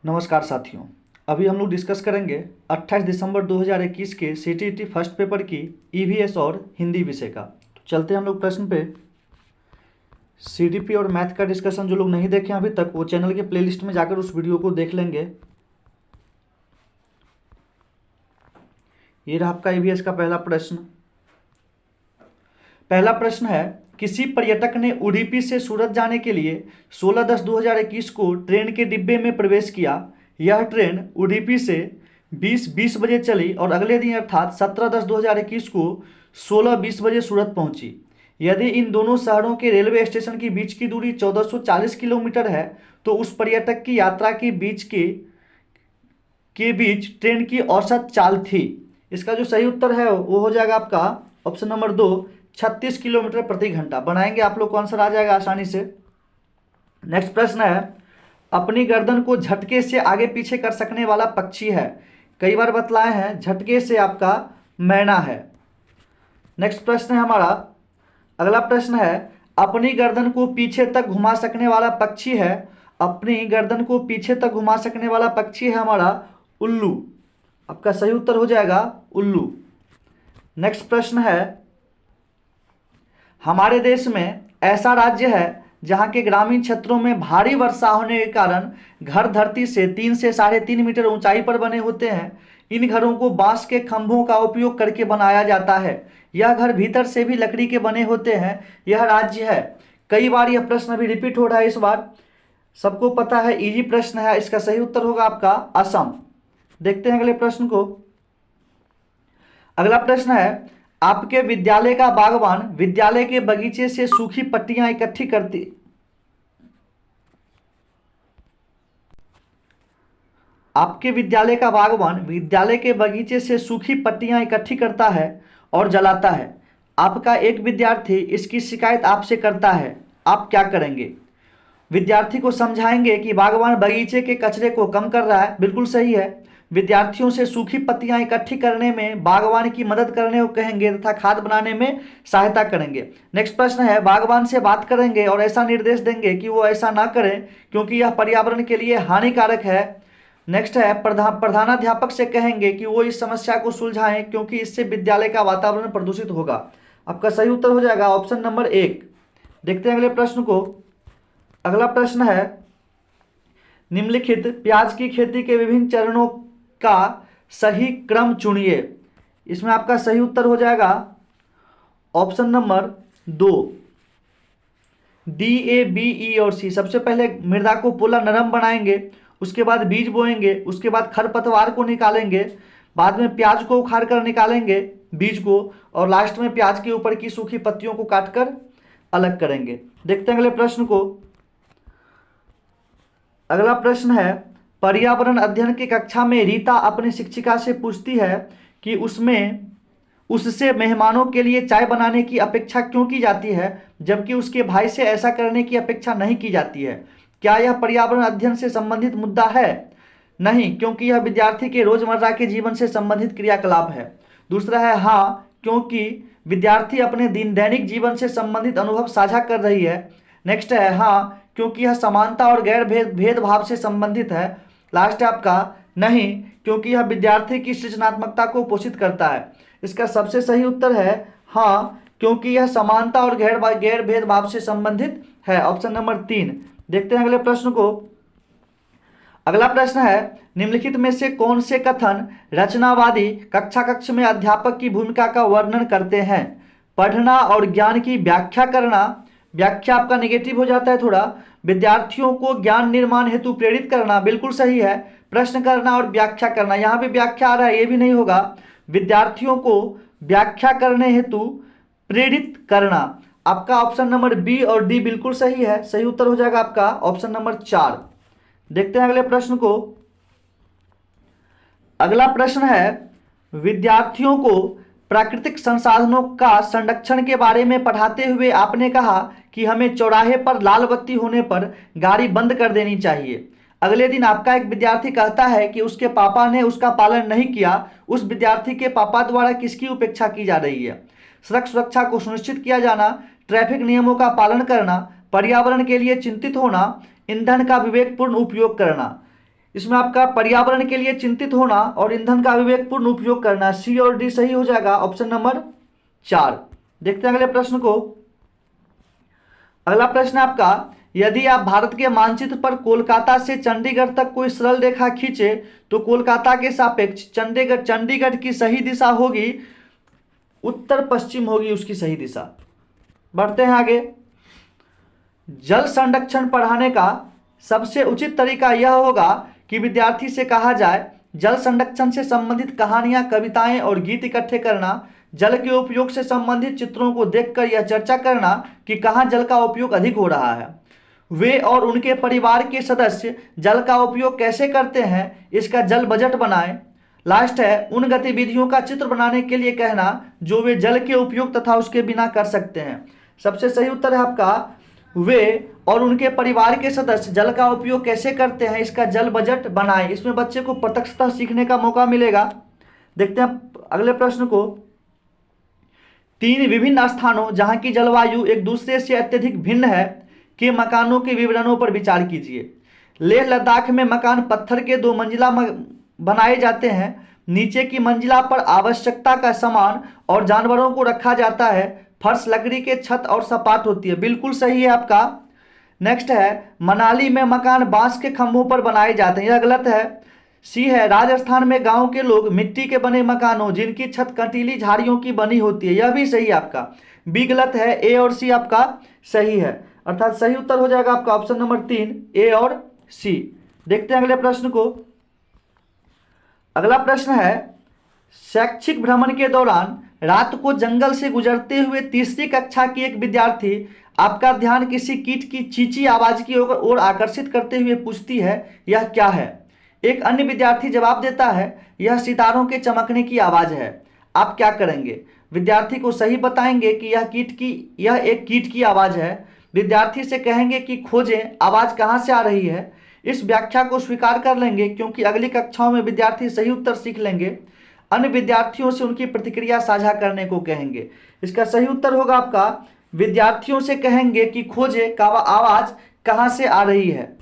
नमस्कार साथियों, अभी हम लोग डिस्कस करेंगे 28 दिसंबर 2021 के सीटीईटी फर्स्ट पेपर की ईवीएस और हिंदी विषय का। तो चलते हैं हम लोग प्रश्न पे। सीडीपी और मैथ का डिस्कशन जो लोग नहीं देखे अभी तक वो चैनल के प्लेलिस्ट में जाकर उस वीडियो को देख लेंगे। ये रहा आपका ईवीएस का पहला प्रश्न। पहला प्रश्न है, किसी पर्यटक ने उडुपी से सूरत जाने के लिए 16/10/2021 को ट्रेन के डिब्बे में प्रवेश किया। यह ट्रेन उडुपी से 20:20 बजे चली और अगले दिन अर्थात 17/10/2021 को 16:20 बजे सूरत पहुंची। यदि इन दोनों शहरों के रेलवे स्टेशन के बीच की दूरी 1440 किलोमीटर है तो उस पर्यटक की यात्रा के बीच ट्रेन की औसत चाल थी। इसका जो सही उत्तर है वो हो जाएगा आपका ऑप्शन नंबर 2, 36 किलोमीटर प्रति घंटा। बनाएंगे आप लोग को आंसर आ जाएगा आसानी से। नेक्स्ट प्रश्न है, अपनी गर्दन को झटके से आगे पीछे कर सकने वाला पक्षी है। कई बार बतलाए हैं, झटके से आपका मैना है। नेक्स्ट प्रश्न है हमारा, अगला प्रश्न है, अपनी गर्दन को पीछे तक घुमा सकने वाला पक्षी है। अपनी गर्दन को पीछे तक घुमा सकने वाला पक्षी है हमारा उल्लू। आपका सही उत्तर हो जाएगा उल्लू। नेक्स्ट प्रश्न है, हमारे देश में ऐसा राज्य है जहां के ग्रामीण क्षेत्रों में भारी वर्षा होने के कारण घर धरती से 3 से 3.5 मीटर ऊंचाई पर बने होते हैं। इन घरों को बांस के खंभों का उपयोग करके बनाया जाता है। यह घर भीतर से भी लकड़ी के बने होते हैं। यह राज्य है। कई बार यह प्रश्न अभी रिपीट हो रहा है, इस बार सबको पता है, इजी प्रश्न है। इसका सही उत्तर होगा आपका असम। देखते हैं अगले प्रश्न को। अगला प्रश्न है, आपके विद्यालय का बागवान विद्यालय के बगीचे से सूखी पत्तियां इकट्ठी करती आपके विद्यालय का बागवान विद्यालय के बगीचे से सूखी पत्तियां इकट्ठी करता है और जलाता है। आपका एक विद्यार्थी इसकी शिकायत आपसे करता है। आप क्या करेंगे? विद्यार्थी को समझाएंगे कि बागवान बगीचे के कचरे को कम कर रहा है, बिल्कुल सही है। विद्यार्थियों से सूखी पत्तियां इकट्ठी करने में बागवान की मदद करने को कहेंगे तथा खाद बनाने में सहायता करेंगे। नेक्स्ट प्रश्न है, बागवान से बात करेंगे और ऐसा निर्देश देंगे कि वो ऐसा ना करें क्योंकि यह पर्यावरण के लिए हानिकारक है। नेक्स्ट है, प्रधानाध्यापक से कहेंगे कि वो इस समस्या को सुलझाएं क्योंकि इससे विद्यालय का वातावरण प्रदूषित होगा। आपका सही उत्तर हो जाएगा ऑप्शन नंबर 1। देखते हैं अगले प्रश्न को। अगला प्रश्न है, निम्नलिखित प्याज की खेती के विभिन्न चरणों का सही क्रम चुनिए। इसमें आपका सही उत्तर हो जाएगा ऑप्शन नंबर 2, डी, ए, बी, ई और सी। सबसे पहले मृदा को पोला नरम बनाएंगे, उसके बाद बीज बोएंगे, उसके बाद खरपतवार को निकालेंगे, बाद में प्याज को उखाड़ कर निकालेंगे बीज को, और लास्ट में प्याज के ऊपर की सूखी पत्तियों को काटकर अलग करेंगे। देखते हैं अगले प्रश्न को। अगला प्रश्न है, पर्यावरण अध्ययन की कक्षा में रीता अपनी शिक्षिका से पूछती है कि उससे मेहमानों के लिए चाय बनाने की अपेक्षा क्यों की जाती है जबकि उसके भाई से ऐसा करने की अपेक्षा नहीं की जाती है। क्या यह पर्यावरण अध्ययन से संबंधित मुद्दा है? नहीं, क्योंकि यह विद्यार्थी के रोजमर्रा के जीवन से संबंधित क्रियाकलाप है। दूसरा है हाँ, क्योंकि विद्यार्थी अपने दैनिक जीवन से संबंधित अनुभव साझा कर रही है। नेक्स्ट है हाँ, क्योंकि यह समानता और गैर भेदभाव से संबंधित है। लास्ट है आपका नहीं, क्योंकि यह विद्यार्थी की सृजनात्मकता को पोषित करता है। इसका सबसे सही उत्तर है हाँ, क्योंकि यह समानता और गैर भेदभाव से संबंधित है। Option number 3। देखते हैं अगले प्रश्न को। अगला प्रश्न है, निम्नलिखित में से कौन से कथन रचनावादी कक्ष में अध्यापक की भूमिका का वर्णन करते हैं? पढ़ना और ज्ञान की व्याख्या करना। व्याख्या आपका नेगेटिव हो जाता है थोड़ा। विद्यार्थियों को ज्ञान निर्माण हेतु प्रेरित करना, बिल्कुल सही है। प्रश्न करना और व्याख्या करना, यहाँ भी व्याख्या आ रहा है, ये भी नहीं होगा। विद्यार्थियों को व्याख्या करने हेतु प्रेरित करना। आपका ऑप्शन नंबर बी और डी बिल्कुल सही है। सही उत्तर हो जाएगा आपका ऑप्शन नंबर 4। देखते हैं अगले प्रश्न को। अगला प्रश्न है, विद्यार्थियों को प्राकृतिक संसाधनों का संरक्षण के बारे में पढ़ाते हुए आपने कहा कि हमें चौराहे पर लाल बत्ती होने पर गाड़ी बंद कर देनी चाहिए। अगले दिन आपका एक विद्यार्थी कहता है कि उसके पापा ने उसका पालन नहीं किया। उस विद्यार्थी के पापा द्वारा किसकी उपेक्षा की जा रही है? सड़क सुरक्षा को सुनिश्चित किया जाना, ट्रैफिक नियमों का पालन करना, पर्यावरण के लिए चिंतित होना, ईंधन का विवेकपूर्ण उपयोग करना। इसमें आपका पर्यावरण के लिए चिंतित होना और ईंधन का विवेकपूर्ण उपयोग करना, सी और डी सही हो जाएगा, ऑप्शन नंबर 4। देखते हैं अगले प्रश्न को। अगला प्रश्न आपका, यदि आप भारत के मानचित्र पर कोलकाता से चंडीगढ़ तक कोई सरल रेखा खींचे तो कोलकाता के सापेक्ष चंडीगढ़ की सही दिशा होगी उत्तर पश्चिम होगी उसकी सही दिशा। बढ़ते हैं आगे। जल संरक्षण पढ़ाने का सबसे उचित तरीका यह होगा कि विद्यार्थी से कहा जाए जल संरक्षण से संबंधित कहानियां, कविताएं और गीत इकट्ठे करना, जल के उपयोग से संबंधित चित्रों को देखकर यह चर्चा करना कि कहां जल का उपयोग अधिक हो रहा है, वे और उनके परिवार के सदस्य जल का उपयोग कैसे करते हैं, इसका जल बजट बनाएं। लास्ट है, उन गतिविधियों का चित्र बनाने के लिए कहना जो वे जल के उपयोग तथा उसके बिना कर सकते हैं। सबसे सही उत्तर है आपका वे और उनके परिवार के सदस्य जल का उपयोग कैसे करते हैं, इसका जल बजट बनाएं। इसमें बच्चे को प्रत्यक्षतः सीखने का मौका मिलेगा। देखते हैं अगले प्रश्न को। 3 विभिन्न स्थानों जहां की जलवायु एक दूसरे से अत्यधिक भिन्न है के मकानों के विवरणों पर विचार कीजिए। लेह लद्दाख में मकान पत्थर के 2 मंजिला बनाए जाते हैं। नीचे की मंजिला पर आवश्यकता का सामान और जानवरों को रखा जाता है। फर्श लकड़ी के छत और सपाट होती है। बिल्कुल सही है आपका। नेक्स्ट है, मनाली में मकान बांस के खंभों पर बनाए जाते हैं, यह गलत है। सी है, राजस्थान में गांव के लोग मिट्टी के बने मकानों जिनकी छत कंटीली झाड़ियों की बनी होती है, यह भी सही है आपका। बी गलत है, ए और सी आपका सही है, अर्थात सही उत्तर हो जाएगा आपका ऑप्शन नंबर 3, ए और सी। देखते हैं अगले प्रश्न को। अगला प्रश्न है, शैक्षिक भ्रमण के दौरान रात को जंगल से गुजरते हुए तीसरी कक्षा की एक विद्यार्थी आपका ध्यान किसी कीट की चींची आवाज की ओर आकर्षित करते हुए पूछती है, यह क्या है? एक अन्य विद्यार्थी जवाब देता है, यह सितारों के चमकने की आवाज है। आप क्या करेंगे? विद्यार्थी को सही बताएंगे कि यह एक कीट की आवाज है। विद्यार्थी से कहेंगे कि खोजें आवाज कहां से आ रही है। इस व्याख्या को स्वीकार कर लेंगे क्योंकि अगली कक्षाओं में विद्यार्थी सही उत्तर सीख लेंगे। अन्य विद्यार्थियों से उनकी प्रतिक्रिया साझा करने को कहेंगे। इसका सही उत्तर होगा आपका विद्यार्थियों से कहेंगे कि खोजे का आवाज कहां से आ रही है।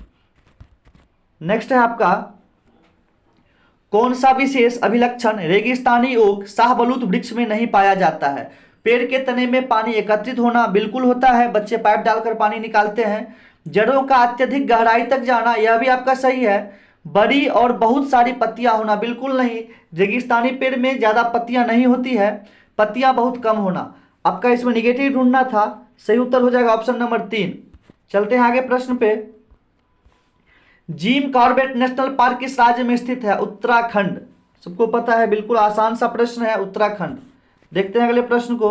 नेक्स्ट है आपका, कौन सा विशेष अभिलक्षण रेगिस्तानी ओक शाहबलूत वृक्ष में नहीं पाया जाता है? पेड़ के तने में पानी एकत्रित होना, बिल्कुल होता है, बच्चे पाइप डालकर पानी निकालते हैं। जड़ों का अत्यधिक गहराई तक जाना, यह भी आपका सही है। बड़ी और बहुत सारी पत्तियां होना, बिल्कुल नहीं, रेगिस्तानी पेड़ में ज्यादा पत्तियां नहीं होती है, पत्तियां बहुत कम होना। आपका इसमें निगेटिव ढूंढना था, सही उत्तर हो जाएगा ऑप्शन नंबर 3। चलते हैं आगे प्रश्न पे। जिम कॉर्बेट नेशनल पार्क किस राज्य में स्थित है? उत्तराखंड। सबको पता है, बिल्कुल आसान सा प्रश्न है, उत्तराखंड। देखते हैं अगले प्रश्न को।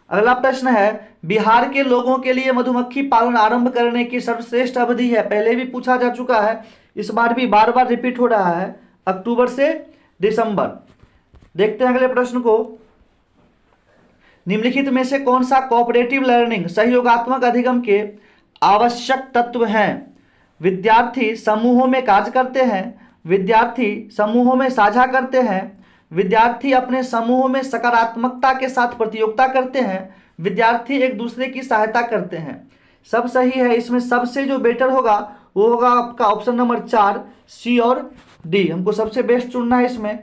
अगला प्रश्न है, बिहार के लोगों के लिए मधुमक्खी पालन आरंभ करने की सर्वश्रेष्ठ अवधि है। पहले भी पूछा जा चुका है, इस बार भी बार बार रिपीट हो रहा है, अक्टूबर से दिसंबर। देखते हैं अगले प्रश्न को। निम्नलिखित में से कौन सा कोऑपरेटिव लर्निंग सहयोगात्मक अधिगम के आवश्यक तत्व हैं? विद्यार्थी समूहों में कार्य करते हैं, विद्यार्थी समूहों में साझा करते हैं, विद्यार्थी अपने समूहों में सकारात्मकता के साथ प्रतियोगिता करते हैं, विद्यार्थी एक दूसरे की सहायता करते हैं। सब सही है। इसमें सबसे जो बेटर होगा वो होगा आपका ऑप्शन नंबर 4, सी और डी। हमको सबसे बेस्ट चुनना है इसमें।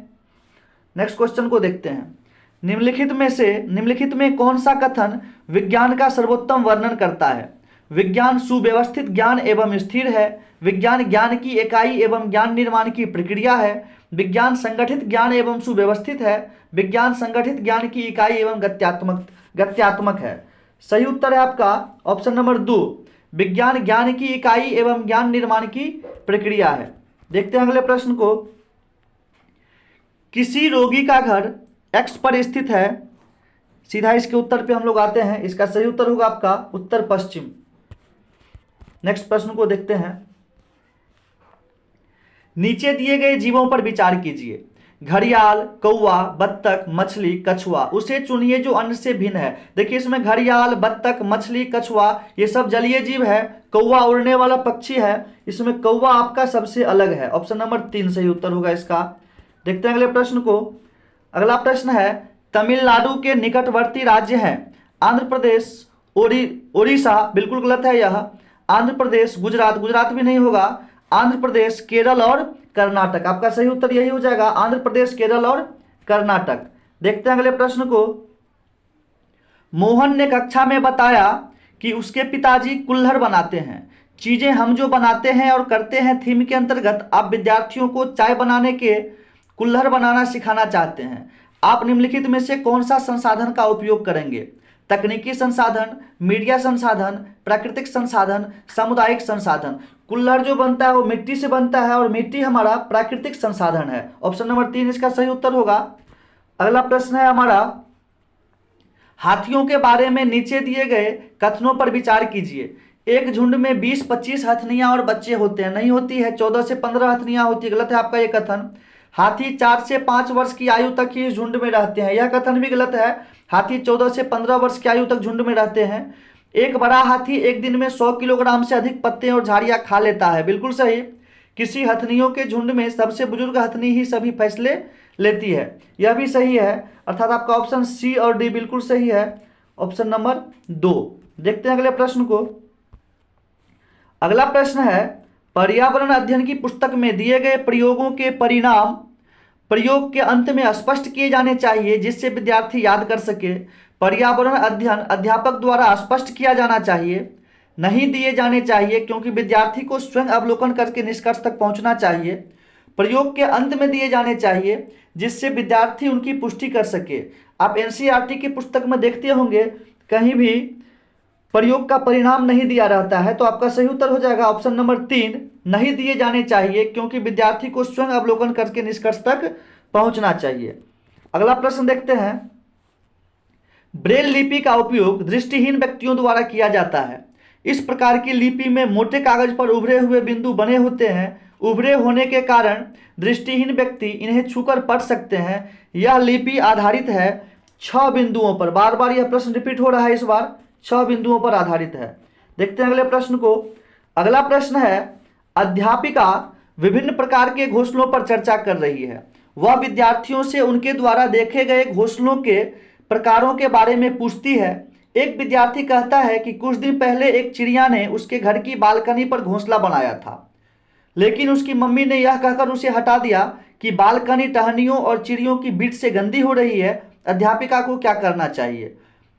नेक्स्ट क्वेश्चन को देखते हैं। निम्नलिखित में कौन सा कथन विज्ञान का सर्वोत्तम वर्णन करता है? विज्ञान सुव्यवस्थित ज्ञान एवं स्थिर है, विज्ञान ज्ञान की इकाई एवं ज्ञान निर्माण की प्रक्रिया है, विज्ञान संगठित ज्ञान एवं सुव्यवस्थित है, विज्ञान संगठित ज्ञान की इकाई एवं गत्यात्मक है। सही उत्तर है आपका ऑप्शन नंबर 2, विज्ञान ज्ञान की इकाई एवं ज्ञान निर्माण की प्रक्रिया है। देखते हैं अगले प्रश्न को। किसी रोगी का घर एक्स पर स्थित है, सीधा इसके उत्तर पे हम लोग आते हैं। इसका सही उत्तर होगा आपका उत्तर पश्चिम। नेक्स्ट प्रश्न को देखते हैं। नीचे दिए गए जीवों पर विचार कीजिए। घड़ियाल, कौवा, बत्तख, मछली, कछुआ, उसे चुनिए जो अन्य से भिन्न है। देखिए इसमें घड़ियाल, बत्तख, मछली, कछुआ ये सब जलीय जीव है। कौवा उड़ने वाला पक्षी है, इसमें कौवा आपका सबसे अलग है। ऑप्शन नंबर 3 सही उत्तर होगा इसका। देखते हैं अगले प्रश्न को। अगला प्रश्न है, तमिलनाडु के निकटवर्ती राज्य हैं आंध्र प्रदेश, ओडिशा, बिल्कुल गलत है यह। आंध्र प्रदेश, गुजरात भी नहीं होगा, आंध्र प्रदेश, केरल और कर्नाटक। आपका सही उत्तर यही हो जाएगा, आंध्र प्रदेश, केरल और कर्नाटक। देखते हैं अगले प्रश्न को। मोहन ने कक्षा में बताया कि उसके पिताजी कुल्हड़ बनाते हैं। चीजें हम जो बनाते हैं और करते हैं थीम के अंतर्गत आप विद्यार्थियों को चाय बनाने के कुल्हड़ बनाना सिखाना चाहते हैं। आप निम्नलिखित में से कौन सा संसाधन का उपयोग करेंगे? तकनीकी संसाधन, मीडिया संसाधन, प्राकृतिक संसाधन, सामुदायिक संसाधन। कुल्हड़ जो बनता है वो मिट्टी से बनता है और मिट्टी हमारा प्राकृतिक संसाधन है। ऑप्शन नंबर 3 इसका सही उत्तर होगा। अगला प्रश्न है हमारा, हाथियों के बारे में नीचे दिए गए कथनों पर विचार कीजिए। एक झुंड में 20-25 हथनियां और बच्चे होते हैं। नहीं होती है, 14 से 15 हथनियां होती है। गलत है आपका ये कथन। हाथी 4 से 5 वर्ष की आयु तक ही झुंड में रहते हैं। यह कथन भी गलत है। हाथी 14 से 15 वर्ष की आयु तक झुंड में रहते हैं। एक बड़ा हाथी एक दिन में 100 किलोग्राम से अधिक पत्ते और झाड़ियां खा लेता है। बिल्कुल सही। किसी हथनियों के झुंड में सबसे बुजुर्ग हथनी ही सभी फैसले लेती है। यह भी सही है, अर्थात आपका ऑप्शन सी और डी बिल्कुल सही है, ऑप्शन नंबर 2। देखते हैं अगले प्रश्न को। अगला प्रश्न है, पर्यावरण अध्ययन की पुस्तक में दिए गए प्रयोगों के परिणाम प्रयोग के अंत में स्पष्ट किए जाने चाहिए जिससे विद्यार्थी याद कर सके। पर्यावरण अध्ययन अध्यापक द्वारा स्पष्ट किया जाना चाहिए। नहीं दिए जाने चाहिए क्योंकि विद्यार्थी को स्वयं अवलोकन करके निष्कर्ष तक पहुंचना चाहिए। प्रयोग के अंत में दिए जाने चाहिए जिससे विद्यार्थी उनकी पुष्टि कर सके। आप एनसीईआरटी की पुस्तक में देखते होंगे कहीं भी प्रयोग का परिणाम नहीं दिया रहता है, तो आपका सही उत्तर हो जाएगा ऑप्शन नंबर 3, नहीं दिए जाने चाहिए क्योंकि विद्यार्थी को स्वयं अवलोकन करके निष्कर्ष तक पहुंचना चाहिए। अगला प्रश्न देखते हैं, ब्रेल लिपि का उपयोग दृष्टिहीन व्यक्तियों द्वारा किया जाता है। इस प्रकार की लिपि में मोटे कागज पर उभरे हुए बिंदु बने होते हैं। उभरे होने के कारण दृष्टिहीन व्यक्ति इन्हें छूकर पढ़ सकते हैं। यह लिपि आधारित है 6 बिंदुओं पर। बार बार यह प्रश्न रिपीट हो रहा है, इस बार 6 बिंदुओं पर आधारित है। देखते हैं अगले प्रश्न को। अगला प्रश्न है, अध्यापिका विभिन्न प्रकार के घोंसलों पर चर्चा कर रही है। वह विद्यार्थियों से उनके द्वारा देखे गए घोंसलों के प्रकारों के बारे में पूछती है। एक विद्यार्थी कहता है कि कुछ दिन पहले एक चिड़िया ने उसके घर की बालकनी पर घोंसला बनाया था, लेकिन उसकी मम्मी ने यह कहकर उसे हटा दिया कि बालकनी टहनियों और चिड़ियों की बीट से गंदी हो रही है। अध्यापिका को क्या करना चाहिए?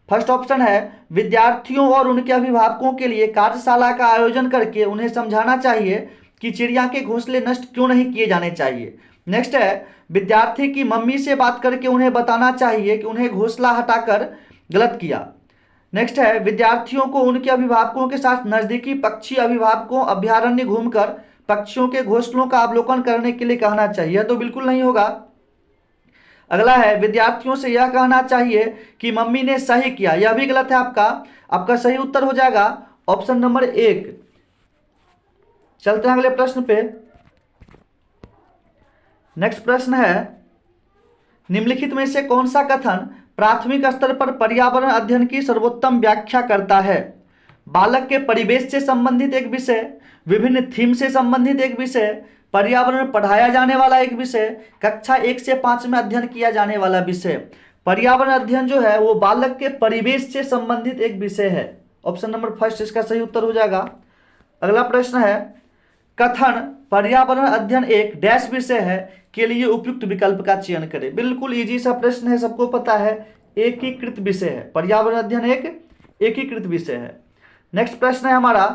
फर्स्ट ऑप्शन है, विद्यार्थियों और उनके अभिभावकों के लिए कार्यशाला का आयोजन करके उन्हें समझाना चाहिए कि चिड़िया के घोंसले नष्ट क्यों नहीं किए जाने चाहिए। नेक्स्ट है, विद्यार्थी की मम्मी से बात करके उन्हें बताना चाहिए कि उन्हें घोंसला हटाकर गलत किया। नेक्स्ट है, विद्यार्थियों को उनके अभिभावकों के साथ नजदीकी पक्षी अभिभावकों अभ्यारण्य घूमकर पक्षियों के घोंसलों का अवलोकन करने के लिए कहना चाहिए। तो बिल्कुल नहीं होगा। अगला है, विद्यार्थियों से यह कहना चाहिए कि मम्मी ने सही किया। यह भी गलत है। आपका सही उत्तर हो जाएगा ऑप्शन नंबर 1। चलते हैं अगले प्रश्न पे। नेक्स्ट प्रश्न है, निम्नलिखित में से कौन सा कथन प्राथमिक स्तर पर पर्यावरण अध्ययन की सर्वोत्तम व्याख्या करता है? बालक के परिवेश से संबंधित एक विषय, विभिन्न थीम से संबंधित एक विषय, पर्यावरण पढ़ाया जाने वाला एक विषय, कक्षा 1 से 5 में अध्ययन किया जाने वाला विषय। पर्यावरण अध्ययन जो है वो बालक के परिवेश से संबंधित एक विषय है। ऑप्शन नंबर फर्स्ट इसका सही उत्तर हो जाएगा। अगला प्रश्न है, कथन पर्यावरण अध्ययन एक डैश विषय है के लिए उपयुक्त विकल्प का चयन करें। बिल्कुल इजी सा प्रश्न है, सबको पता है, एकीकृत विषय है। पर्यावरण अध्ययन एक एकीकृत विषय है। नेक्स्ट प्रश्न है हमारा,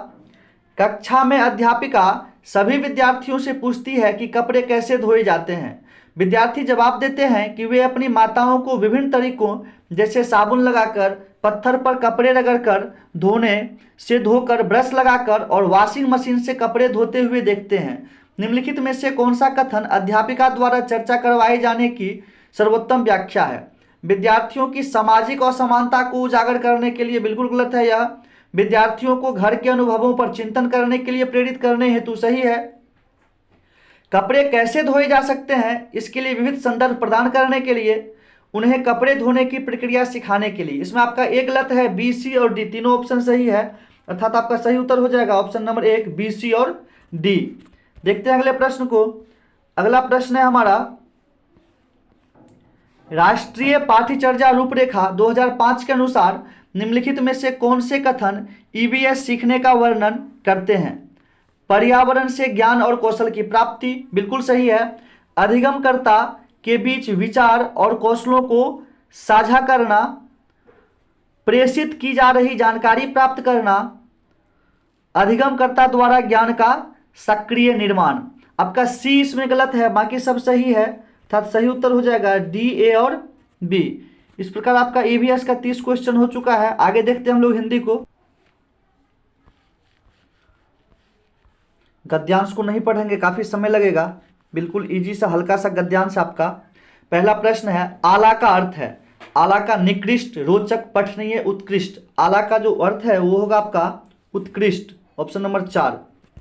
कक्षा में अध्यापिका सभी विद्यार्थियों से पूछती है कि कपड़े कैसे धोए जाते हैं। विद्यार्थी जवाब देते हैं कि वे अपनी माताओं को विभिन्न तरीकों जैसे साबुन लगाकर, पत्थर पर कपड़े रगड़कर, धोने से धोकर, ब्रश लगाकर और वॉशिंग मशीन से कपड़े धोते हुए देखते हैं। निम्नलिखित में से कौन सा कथन अध्यापिका द्वारा चर्चा करवाए जाने की सर्वोत्तम व्याख्या है? विद्यार्थियों की सामाजिक असमानता को उजागर करने के लिए बिल्कुल गलत है। यह विद्यार्थियों को घर के अनुभवों पर चिंतन करने के लिए प्रेरित करने हेतु सही है। कपड़े कैसे धोए जा सकते हैं इसके लिए विविध संदर्भ प्रदान करने के लिए, उन्हें कपड़े धोने की प्रक्रिया सिखाने के लिए। इसमें आपका एक गलत है, बी, सी और डी तीनों ऑप्शन सही है, अर्थात आपका सही उत्तर हो जाएगा ऑप्शन नंबर 1, बी, सी और डी। देखते हैं अगले प्रश्न को। अगला प्रश्न है हमारा, राष्ट्रीय पाठ्यचर्या रूपरेखा 2005 के अनुसार निम्नलिखित में से कौन से कथन ईवीएस सीखने का वर्णन करते हैं? पर्यावरण से ज्ञान और कौशल की प्राप्ति, बिल्कुल सही है। अधिगमकर्ता के बीच विचार और कौशलों को साझा करना, प्रेषित की जा रही जानकारी प्राप्त करना, अधिगमकर्ता द्वारा ज्ञान का सक्रिय निर्माण। आपका सी इसमें गलत है, बाकी सब सही है, अर्थात सही उत्तर हो जाएगा डी, ए और बी। इस प्रकार आपका ईवीएस का 30 क्वेश्चन हो चुका है। आगे देखते हैं हम लोग हिंदी को। गद्यांश को नहीं पढ़ेंगे, काफी समय लगेगा, बिल्कुल इजी सा हल्का सा गद्यांश आपका। पहला प्रश्न है, आला का अर्थ है। आला का निकृष्ट, रोचक, पठनीय, उत्कृष्ट। आला का जो अर्थ है वो होगा आपका उत्कृष्ट, ऑप्शन नंबर 4।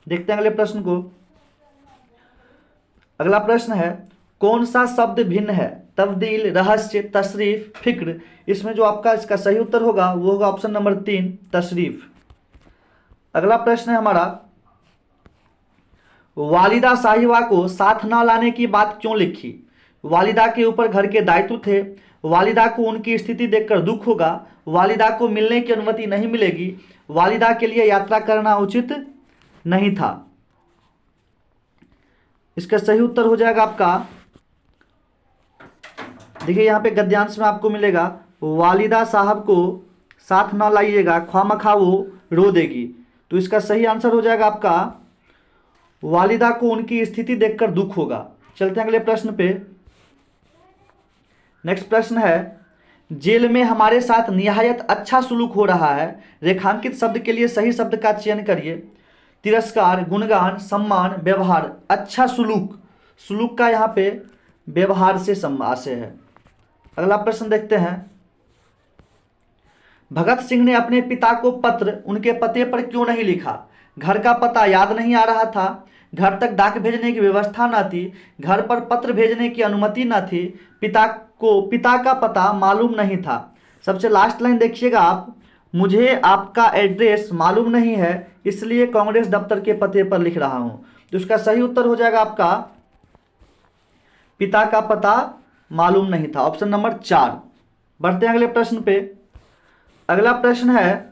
देखते हैं अगले प्रश्न को। अगला प्रश्न है, कौन सा शब्द भिन्न है? तब्दील, रहस्य, तशरीफ, फिक्र। इसमें जो आपका इसका सही उत्तर होगा वो होगा ऑप्शन नंबर 3, तशरीफ। अगला प्रश्न है हमारा, वालिदा साहिबा को साथ ना लाने की बात क्यों लिखी? वालिदा के ऊपर घर के दायित्व थे, वालिदा को उनकी स्थिति देखकर दुख होगा, वालिदा को मिलने की अनुमति नहीं मिलेगी, वालिदा के लिए यात्रा करना उचित नहीं था। इसका सही उत्तर हो जाएगा आपका, देखिए यहाँ पे गद्यांश में आपको मिलेगा, वालिदा साहब को साथ ना लाइएगा, ख्वामखा वो रो देगी। तो इसका सही आंसर हो जाएगा आपका, वालिदा को उनकी स्थिति देखकर दुख होगा। चलते हैं अगले प्रश्न पे। नेक्स्ट प्रश्न है, जेल में हमारे साथ निहायत अच्छा सुलूक हो रहा है। रेखांकित शब्द के लिए सही शब्द का चयन करिए। तिरस्कार, गुणगान, सम्मान, व्यवहार। अच्छा सुलूक, सुलूक का यहाँ पे व्यवहार से आशय है। अगला प्रश्न देखते हैं, भगत सिंह ने अपने पिता को पत्र उनके पते पर क्यों नहीं लिखा? घर का पता याद नहीं आ रहा था, घर तक डाक भेजने की व्यवस्था न थी, घर पर पत्र भेजने की अनुमति न थी, पिता का पता मालूम नहीं था। सबसे लास्ट लाइन देखिएगा आप, मुझे आपका एड्रेस मालूम नहीं है इसलिए कांग्रेस दफ्तर के पते पर लिख रहा हूं। तो इसका सही उत्तर हो जाएगा आपका, पिता का पता मालूम नहीं था, ऑप्शन नंबर 4। बढ़ते हैं अगले प्रश्न पे। अगला प्रश्न है,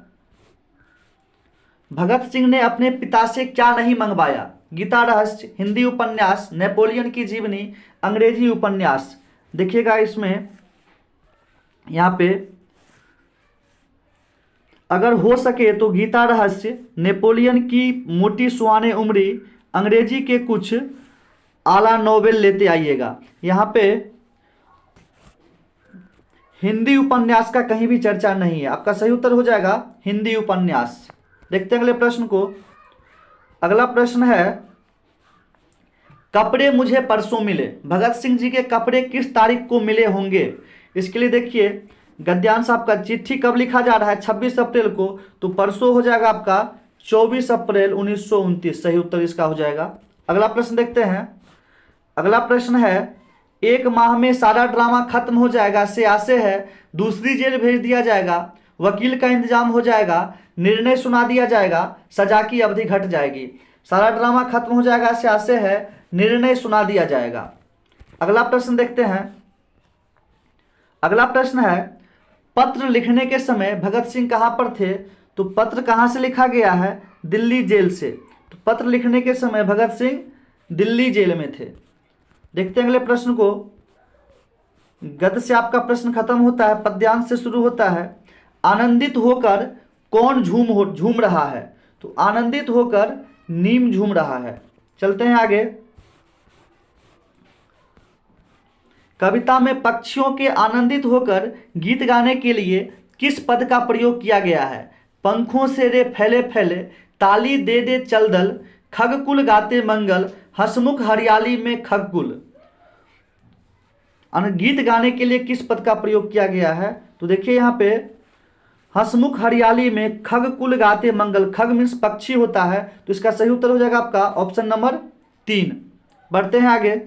भगत सिंह ने अपने पिता से क्या नहीं मंगवाया? गीता रहस्य, हिंदी उपन्यास, नेपोलियन की जीवनी, अंग्रेजी उपन्यास। देखिएगा इसमें यहाँ पे अगर हो सके तो गीता रहस्य, नेपोलियन की मोटी सुहाने उम्री, अंग्रेजी के कुछ आला नोवेल लेते आइएगा। यहाँ पे हिंदी उपन्यास का कहीं भी चर्चा नहीं है, आपका सही उत्तर हो जाएगा हिंदी उपन्यास। देखते हैं अगले प्रश्न को। अगला प्रश्न है, कपड़े मुझे परसों मिले। भगत सिंह जी के कपड़े किस तारीख को मिले होंगे? इसके लिए देखिए गद्यांश आपका, चिट्ठी कब लिखा जा रहा है? 26 अप्रैल को, तो परसों हो जाएगा आपका 24 अप्रैल 1929, सही उत्तर इसका हो जाएगा। अगला प्रश्न देखते हैं। अगला प्रश्न है, एक माह में सारा ड्रामा खत्म हो जाएगा से आशय है दूसरी जेल भेज दिया जाएगा, वकील का इंतजाम हो जाएगा, निर्णय सुना दिया जाएगा, सजा की अवधि घट जाएगी। सारा ड्रामा खत्म हो जाएगा से आशय है निर्णय सुना दिया जाएगा। अगला प्रश्न देखते हैं। अगला प्रश्न है, पत्र लिखने के समय भगत सिंह कहाँ पर थे? तो पत्र कहाँ से लिखा गया है? दिल्ली जेल से। तो पत्र लिखने के समय भगत सिंह दिल्ली जेल में थे। देखते हैं अगले प्रश्न को। गद्य से आपका प्रश्न खत्म होता है, पद्यांश से शुरू होता है। आनंदित होकर कौन झूम रहा है? तो आनंदित होकर नीम झूम रहा है। चलते हैं आगे। कविता में पक्षियों के आनंदित होकर गीत गाने के लिए किस पद का प्रयोग किया गया है? पंखों से रे फैले फैले, ताली दे दे चल दल, खगकुल गाते मंगल, हसमुख हरियाली में खगकुल। गीत गाने के लिए किस पद का प्रयोग किया गया है? तो देखिए यहाँ पे हसमुख हरियाली में खगकुल गाते मंगल। खग मीन्स पक्षी होता है, तो इसका सही उत्तर हो जाएगा आपका ऑप्शन नंबर 3। बढ़ते हैं आगे।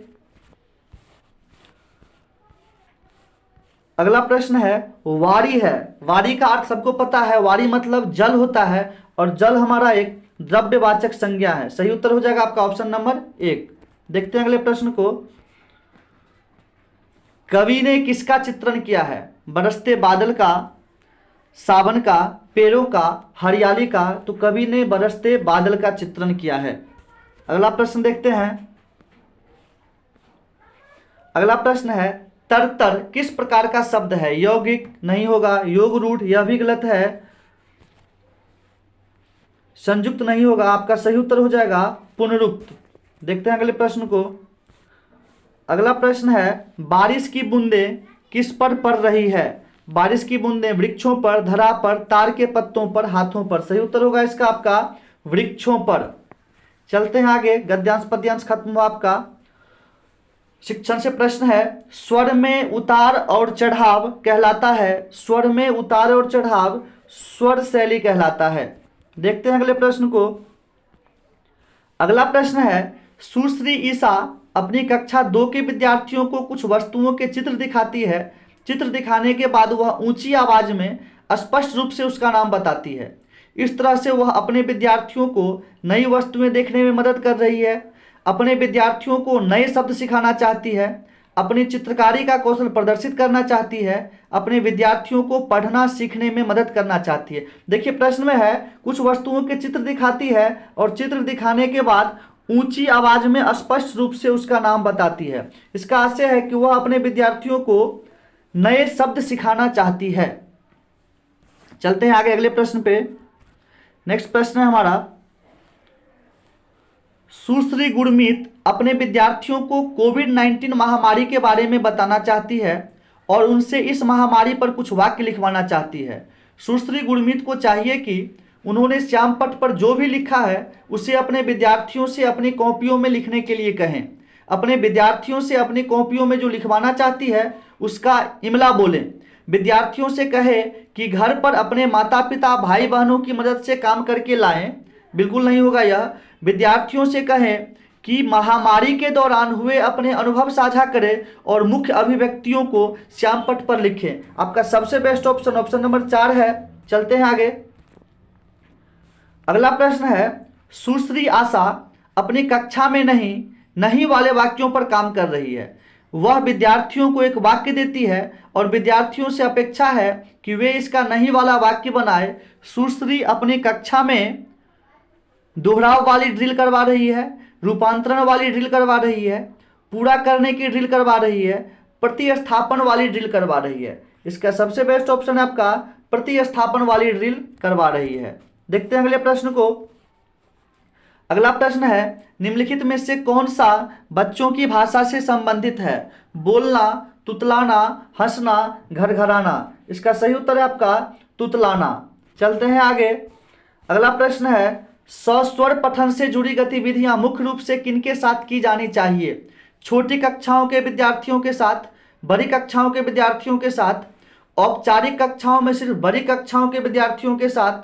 अगला प्रश्न है, वारी है। वारी का अर्थ सबको पता है, वारी मतलब जल होता है और जल हमारा एक द्रव्यवाचक संज्ञा है। सही उत्तर हो जाएगा आपका ऑप्शन नंबर 1। देखते हैं अगले प्रश्न को। कवि ने किसका चित्रण किया है? बरसते बादल का, सावन का, पेड़ों का, हरियाली का। तो कवि ने बरसते बादल का चित्रण किया है। अगला प्रश्न देखते हैं। अगला प्रश्न है, तरतर किस प्रकार का शब्द है? यौगिक नहीं होगा, योग रूढ़, यह भी गलत है, संयुक्त नहीं होगा, आपका सही उत्तर हो जाएगा पुनरुक्त। देखते हैं अगले प्रश्न को। अगला प्रश्न है, बारिश की बूंदें किस पर पड़ रही है? बारिश की बूंदें वृक्षों पर, धरा पर, तार के पत्तों पर, हाथों पर। सही उत्तर होगा इसका आपका वृक्षों पर। चलते हैं आगे, गद्यांश पद्यांश खत्म हुआ आपका। शिक्षण से प्रश्न है, स्वर में उतार और चढ़ाव कहलाता है। स्वर में उतार और चढ़ाव स्वर शैली कहलाता है। देखते हैं अगले प्रश्न को। अगला प्रश्न है, सुश्री ईसा अपनी कक्षा 2 के विद्यार्थियों को कुछ वस्तुओं के चित्र दिखाती है। चित्र दिखाने के बाद वह ऊंची आवाज में स्पष्ट रूप से उसका नाम बताती है। इस तरह से वह अपने विद्यार्थियों को नई वस्तुएं देखने में मदद कर रही है, अपने विद्यार्थियों को नए शब्द सिखाना चाहती है, अपनी चित्रकारी का कौशल प्रदर्शित करना चाहती है, अपने विद्यार्थियों को पढ़ना सीखने में मदद करना चाहती है। देखिए प्रश्न में है, कुछ वस्तुओं के चित्र दिखाती है और चित्र दिखाने के बाद ऊंची आवाज में स्पष्ट रूप से उसका नाम बताती है। इसका आशय है कि वह अपने विद्यार्थियों को नए शब्द सिखाना चाहती है। चलते हैं आगे अगले प्रश्न पे। नेक्स्ट प्रश्न है हमारा, सुश्री गुरमीत अपने विद्यार्थियों को कोविड-19 महामारी के बारे में बताना चाहती है और उनसे इस महामारी पर कुछ वाक्य लिखवाना चाहती है। सुश्री गुरमीत को चाहिए कि उन्होंने श्यामपट्ट पर जो भी लिखा है उसे अपने विद्यार्थियों से अपनी कॉपियों में लिखने के लिए कहें। अपने विद्यार्थियों से अपनी कॉपियों में जो लिखवाना चाहती है उसका इमला बोलें। विद्यार्थियों से कहे कि घर पर अपने माता पिता भाई बहनों की मदद से काम करके लाएं। बिल्कुल नहीं होगा यह। विद्यार्थियों से कहें कि महामारी के दौरान हुए अपने अनुभव साझा करें और मुख्य अभिव्यक्तियों को श्यामपट्ट पर लिखें। आपका सबसे बेस्ट ऑप्शन ऑप्शन नंबर 4 है। चलते हैं आगे। अगला प्रश्न है, सुश्री आशा अपनी कक्षा में नहीं वाले वाक्यों पर काम कर रही है। वह विद्यार्थियों को एक वाक्य देती है और विद्यार्थियों से अपेक्षा है कि वे इसका नहीं वाला वाक्य बनाए। सुश्री अपनी कक्षा में दोहराव वाली ड्रिल करवा रही है, रूपांतरण वाली ड्रिल करवा रही है, पूरा करने की ड्रिल करवा रही है, प्रतिस्थापन वाली ड्रिल करवा रही है। इसका सबसे बेस्ट ऑप्शन है आपका प्रतिस्थापन वाली ड्रिल करवा रही है। देखते हैं अगले प्रश्न को। अगला प्रश्न है, निम्नलिखित में से कौन सा बच्चों की भाषा से संबंधित है? बोलना, तुतलाना, हंसना, घरघराना। इसका सही उत्तर है आपका तुतलाना। चलते हैं आगे। अगला प्रश्न है, सस्वर पठन से जुड़ी गतिविधियां मुख्य रूप से किनके साथ की जानी चाहिए? छोटी कक्षाओं के विद्यार्थियों के साथ, बड़ी कक्षाओं के विद्यार्थियों के साथ, औपचारिक कक्षाओं में सिर्फ बड़ी कक्षाओं के विद्यार्थियों के साथ,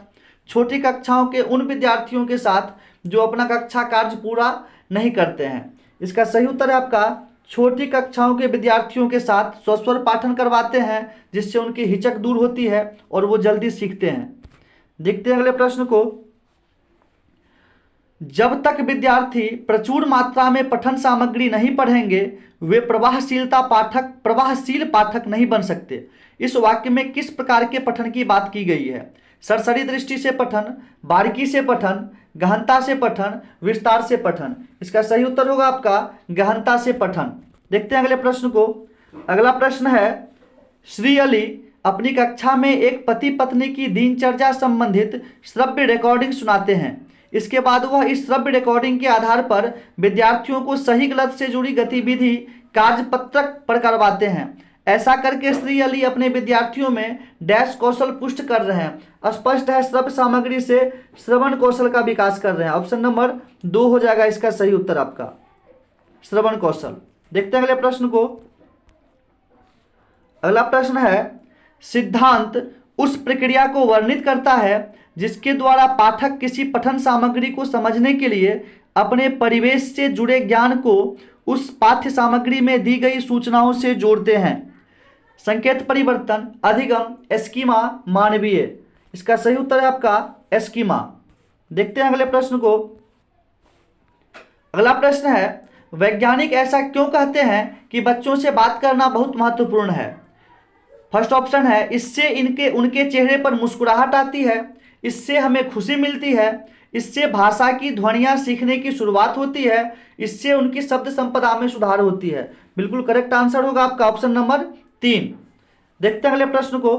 छोटी कक्षाओं के उन विद्यार्थियों के साथ जो अपना कक्षा कार्य पूरा नहीं करते हैं। इसका सही उत्तर है आपका छोटी कक्षाओं के विद्यार्थियों के साथ सस्वर पाठन करवाते हैं, जिससे उनकी हिचक दूर होती है और वो जल्दी सीखते हैं। देखते हैं अगले प्रश्न को। जब तक विद्यार्थी प्रचुर मात्रा में पठन सामग्री नहीं पढ़ेंगे वे प्रवाहशील पाठक नहीं बन सकते। इस वाक्य में किस प्रकार के पठन की बात की गई है? सरसरी दृष्टि से पठन, बारीकी से पठन, गहनता से पठन, विस्तार से पठन। इसका सही उत्तर होगा आपका गहनता से पठन। देखते हैं अगले प्रश्न को। अगला प्रश्न है, श्री अली अपनी कक्षा में एक पति पत्नी की दिनचर्या संबंधित श्रव्य रिकॉर्डिंग सुनाते हैं। इसके बाद वह इस श्रव्य रिकॉर्डिंग के आधार पर विद्यार्थियों को सही गलत से जुड़ी गतिविधि कार्यपत्रक पर करवाते हैं। ऐसा करके श्री अली अपने विद्यार्थियों में डैश कौशल पुष्ट कर रहे हैं। स्पष्ट है श्रव्य सामग्री से श्रवण कौशल का विकास कर रहे हैं। ऑप्शन नंबर 2 हो जाएगा इसका सही उत्तर आपका श्रवण कौशल। देखते हैं अगले प्रश्न को। अगला प्रश्न है, सिद्धांत उस प्रक्रिया को वर्णित करता है जिसके द्वारा पाठक किसी पठन सामग्री को समझने के लिए अपने परिवेश से जुड़े ज्ञान को उस पाठ्य सामग्री में दी गई सूचनाओं से जोड़ते हैं। संकेत परिवर्तन, अधिगम, एस्कीमा, मानवीय। इसका सही उत्तर है आपका एस्कीमा। देखते हैं अगले प्रश्न को। अगला प्रश्न है, वैज्ञानिक ऐसा क्यों कहते हैं कि बच्चों से बात करना बहुत महत्वपूर्ण है? फर्स्ट ऑप्शन है, इससे उनके चेहरे पर मुस्कुराहट आती है, इससे हमें खुशी मिलती है, इससे भाषा की ध्वनियां सीखने की शुरुआत होती है, इससे उनकी शब्द संपदा में सुधार होती है। बिल्कुल करेक्ट आंसर होगा आपका ऑप्शन नंबर 3। देखते हैं अगले प्रश्न को।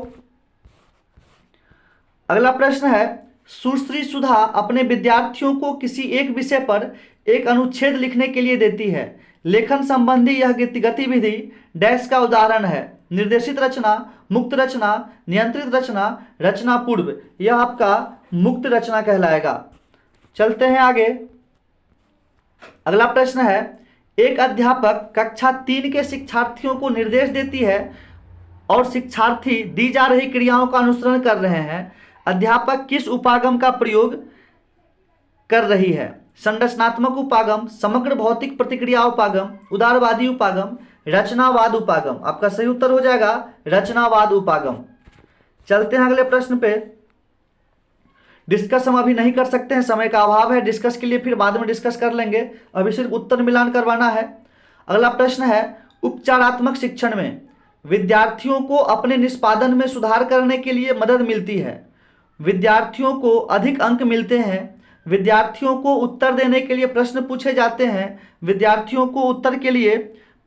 अगला प्रश्न है, सुश्री सुधा अपने विद्यार्थियों को किसी एक विषय पर एक अनुच्छेद लिखने के लिए देती है। लेखन संबंधी यह गतिविधि डैश का उदाहरण है। निर्देशित रचना, मुक्त रचना, नियंत्रित रचना, रचना पूर्व। यह आपका मुक्त रचना कहलाएगा। चलते हैं आगे। अगला प्रश्न है, एक अध्यापक कक्षा 3 के शिक्षार्थियों को निर्देश देती है और शिक्षार्थी दी जा रही क्रियाओं का अनुसरण कर रहे हैं। अध्यापक किस उपागम का प्रयोग कर रही है? संरचनात्मक उपागम, समग्र भौतिक प्रतिक्रिया उपागम, उदारवादी उपागम, रचनावाद उपागम। आपका सही उत्तर हो जाएगा रचनावाद उपागम। चलते हैं अगले प्रश्न पे। डिस्कस हम अभी नहीं कर सकते हैं, समय का अभाव है। डिस्कस के लिए फिर बाद में डिस्कस कर लेंगे, अभी सिर्फ उत्तर मिलान करवाना है। अगला प्रश्न है, उपचारात्मक शिक्षण में विद्यार्थियों को अपने निष्पादन में सुधार करने के लिए मदद मिलती है। विद्यार्थियों को अधिक अंक मिलते हैं। विद्यार्थियों को उत्तर देने के लिए प्रश्न पूछे जाते हैं। विद्यार्थियों को उत्तर के लिए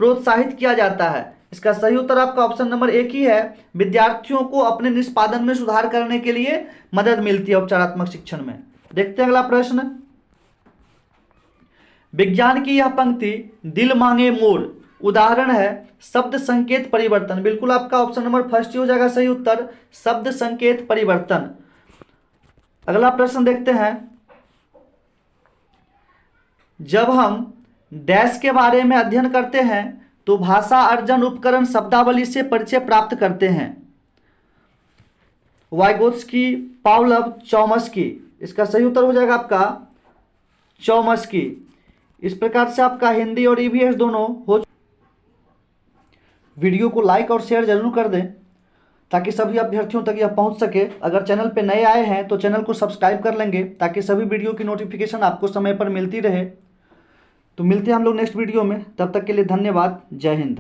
प्रोत्साहित किया जाता है। इसका सही उत्तर आपका ऑप्शन नंबर 1 ही है। विद्यार्थियों को अपने निष्पादन में सुधार करने के लिए मदद मिलती है उपचारात्मक शिक्षण में। देखते हैं अगला प्रश्न। विज्ञान की यह पंक्ति दिल मांगे मोर उदाहरण है शब्द संकेत परिवर्तन। बिल्कुल आपका ऑप्शन नंबर 1 ही हो जाएगा सही उत्तर, शब्द संकेत परिवर्तन। अगला प्रश्न देखते हैं, जब हम डैश के बारे में अध्ययन करते हैं तो भाषा अर्जन उपकरण शब्दावली से परिचय प्राप्त करते हैं। Vygotsky, पावलव, Chomsky. इसका सही उत्तर हो जाएगा आपका चॉम्स्की। इस प्रकार से आपका हिंदी और ईवीएस दोनों हो। वीडियो को लाइक और शेयर जरूर कर दें ताकि सभी अभ्यर्थियों तक यह पहुंच सके। अगर चैनल पे नए आए हैं तो चैनल को सब्सक्राइब कर लेंगे ताकि सभी वीडियो की नोटिफिकेशन आपको समय पर मिलती रहे। तो मिलते हैं हम लोग नेक्स्ट वीडियो में, तब तक के लिए धन्यवाद। जय हिंद।